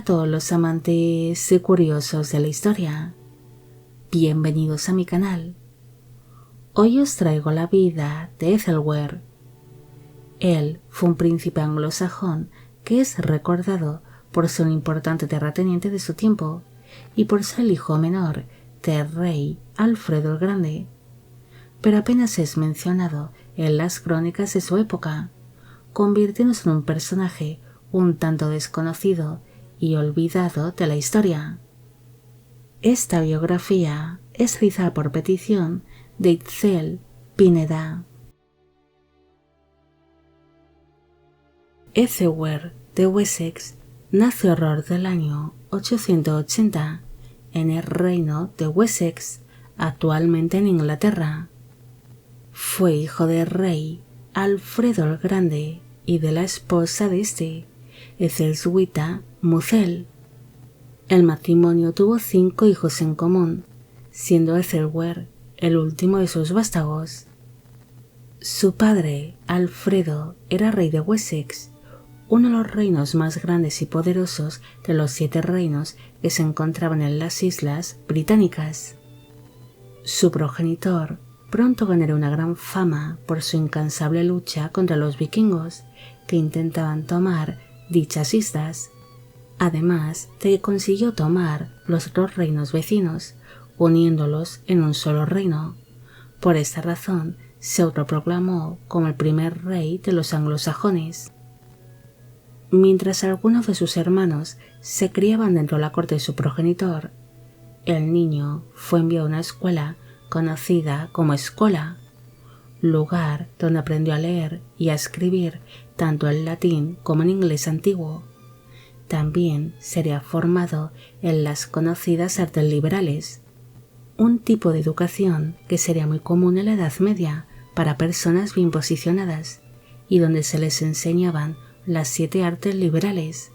Hola a todos los amantes y curiosos de la historia. Bienvenidos a mi canal. Hoy os traigo la vida de Ethelwerd. Él fue un príncipe anglosajón que es recordado por ser un importante terrateniente de su tiempo y por ser el hijo menor del rey Alfredo el Grande, pero apenas es mencionado en las crónicas de su época, convirtiéndose en un personaje un tanto desconocido y olvidado de la historia. Esta biografía es realizada por petición de Itzel Pineda. Ethelwerd de Wessex nació alrededor del año 880 en el reino de Wessex, actualmente en Inglaterra. Fue hijo del rey Alfredo el Grande y de la esposa de este, Ezelsuita Mucel. El matrimonio tuvo 5 hijos en común, siendo Ethelwerd el último de sus vástagos. Su padre, Alfredo, era rey de Wessex, uno de los reinos más grandes y poderosos de los 7 reinos que se encontraban en las Islas Británicas. Su progenitor pronto ganaría una gran fama por su incansable lucha contra los vikingos que intentaban tomar dichas islas, además de que consiguió tomar los 2 reinos vecinos, uniéndolos en un solo reino. Por esta razón se autoproclamó como el primer rey de los anglosajones. Mientras algunos de sus hermanos se criaban dentro de la corte de su progenitor, el niño fue enviado a una escuela conocida como Escola, lugar donde aprendió a leer y a escribir tanto en latín como en inglés antiguo. También sería formado en las conocidas artes liberales, un tipo de educación que sería muy común en la Edad Media para personas bien posicionadas y donde se les enseñaban las 7 artes liberales,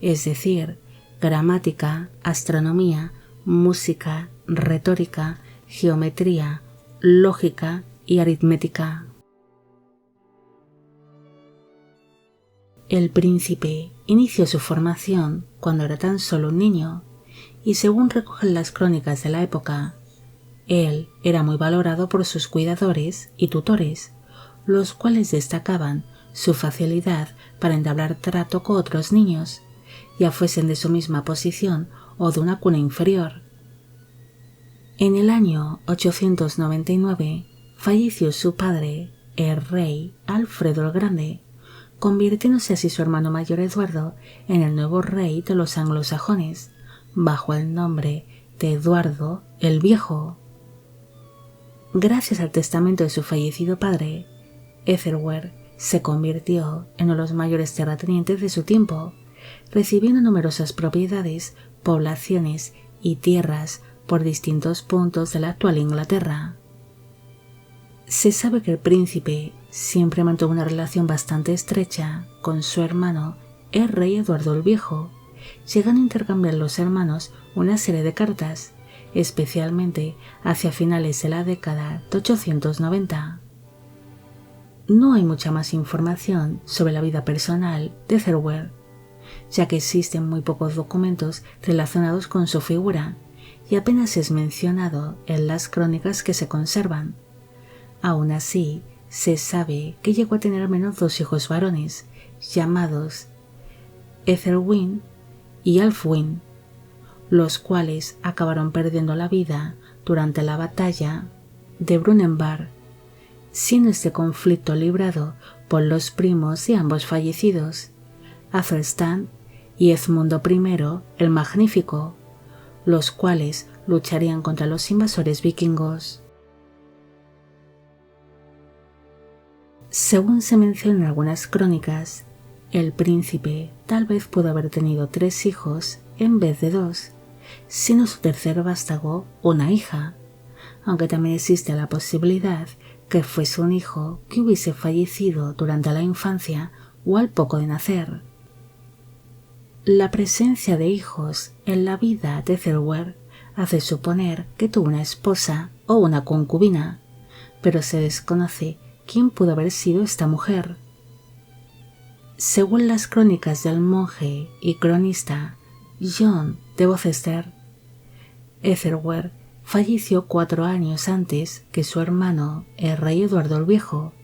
es decir, gramática, astronomía, música, retórica, geometría, lógica y aritmética. El príncipe inició su formación cuando era tan solo un niño y, según recogen las crónicas de la época, él era muy valorado por sus cuidadores y tutores, los cuales destacaban su facilidad para entablar trato con otros niños, ya fuesen de su misma posición o de una cuna inferior. En el año 899 falleció su padre, el rey Alfredo el Grande, convirtiéndose así su hermano mayor Eduardo en el nuevo rey de los anglosajones, bajo el nombre de Eduardo el Viejo. Gracias al testamento de su fallecido padre, Ethelwerd se convirtió en uno de los mayores terratenientes de su tiempo, recibiendo numerosas propiedades, poblaciones y tierras por distintos puntos de la actual Inglaterra. Se sabe que el príncipe siempre mantuvo una relación bastante estrecha con su hermano, el rey Eduardo el Viejo, llegando a intercambiar los hermanos una serie de cartas, especialmente hacia finales de la década de 890. No hay mucha más información sobre la vida personal de Ethelwerd, ya que existen muy pocos documentos relacionados con su figura y apenas es mencionado en las crónicas que se conservan. Aún así, se sabe que llegó a tener al menos 2 hijos varones, llamados Ethelwyn y Alfwyn, los cuales acabaron perdiendo la vida durante la batalla de Brunanburh, siendo este conflicto librado por los primos de ambos fallecidos, Athelstan y Edmundo I el Magnífico, los cuales lucharían contra los invasores vikingos. Según se menciona en algunas crónicas, el príncipe tal vez pudo haber tenido 3 hijos en vez de 2, siendo su tercer vástago una hija, aunque también existe la posibilidad que fuese un hijo que hubiese fallecido durante la infancia o al poco de nacer. La presencia de hijos en la vida de Ethelwerd hace suponer que tuvo una esposa o una concubina, pero se desconoce quién pudo haber sido esta mujer. Según las crónicas del monje y cronista John de Worcester. Ethelwerd falleció 4 años antes que su hermano, el rey Eduardo el Viejo.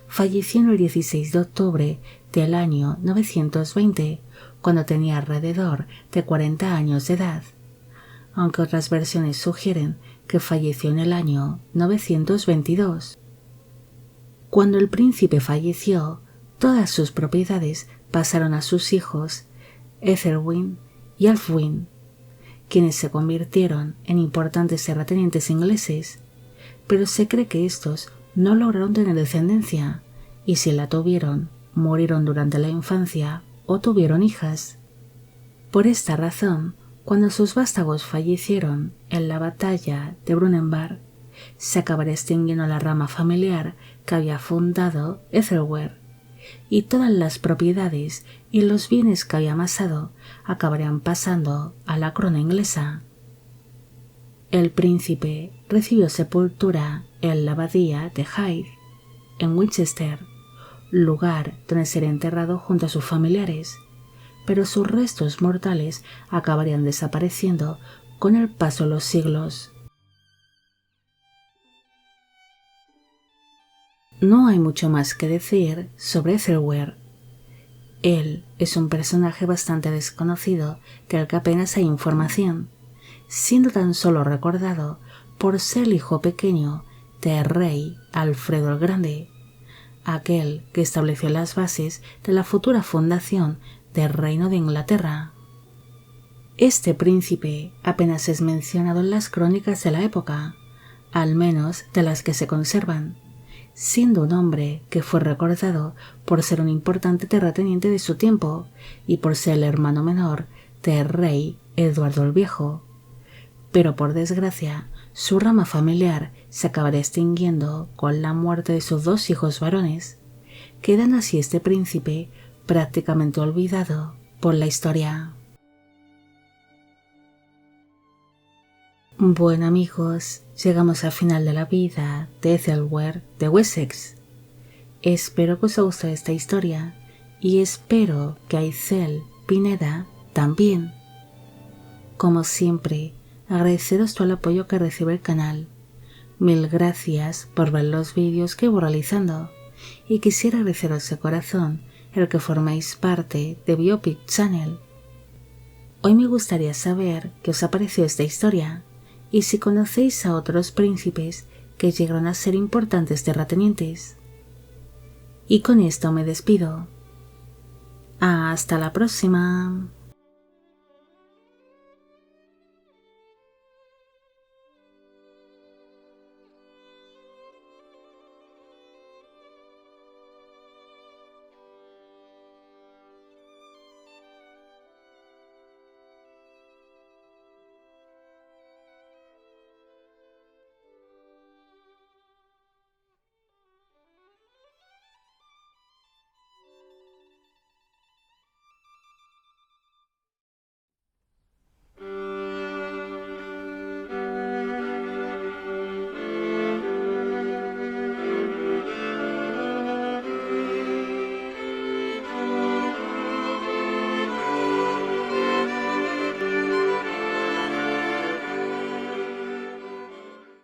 Falleció el 16 de octubre del año 920, cuando tenía alrededor de 40 años de edad, aunque otras versiones sugieren que falleció en el año 922. Cuando el príncipe falleció, todas sus propiedades pasaron a sus hijos, Ethelwyn y Alfwyn, quienes se convirtieron en importantes terratenientes ingleses, pero se cree que estos no lograron tener descendencia, y si la tuvieron, murieron durante la infancia o tuvieron hijas. Por esta razón, cuando sus vástagos fallecieron en la batalla de Brunanburh, se acabaría extinguiendo la rama familiar que había fundado Ethelwerd, y todas las propiedades y los bienes que había amasado acabarían pasando a la corona inglesa. El príncipe recibió sepultura en la abadía de Hythe, en Winchester, lugar donde sería enterrado junto a sus familiares, pero sus restos mortales acabarían desapareciendo con el paso de los siglos. No hay mucho más que decir sobre Ethelwerd. Él es un personaje bastante desconocido del que apenas hay información, siendo tan solo recordado por ser el hijo pequeño del rey Alfredo el Grande, aquel que estableció las bases de la futura fundación del Reino de Inglaterra. Este príncipe apenas es mencionado en las crónicas de la época, al menos de las que se conservan, siendo un hombre que fue recordado por ser un importante terrateniente de su tiempo y por ser el hermano menor del rey Eduardo el Viejo. Pero por desgracia, su rama familiar se acabará extinguiendo con la muerte de sus 2 hijos varones, quedando así este príncipe prácticamente olvidado por la historia. Bueno amigos, llegamos al final de la vida de Ethelwerd de Wessex. Espero que os haya gustado esta historia y espero que a Itzel Pineda también. Como siempre, agradeceros todo el apoyo que recibe el canal. Mil gracias por ver los vídeos que voy realizando y quisiera agradeceros de corazón el que formáis parte de Biopic Channel. Hoy me gustaría saber qué os ha parecido esta historia y si conocéis a otros príncipes que llegaron a ser importantes terratenientes. Y con esto me despido. Hasta la próxima.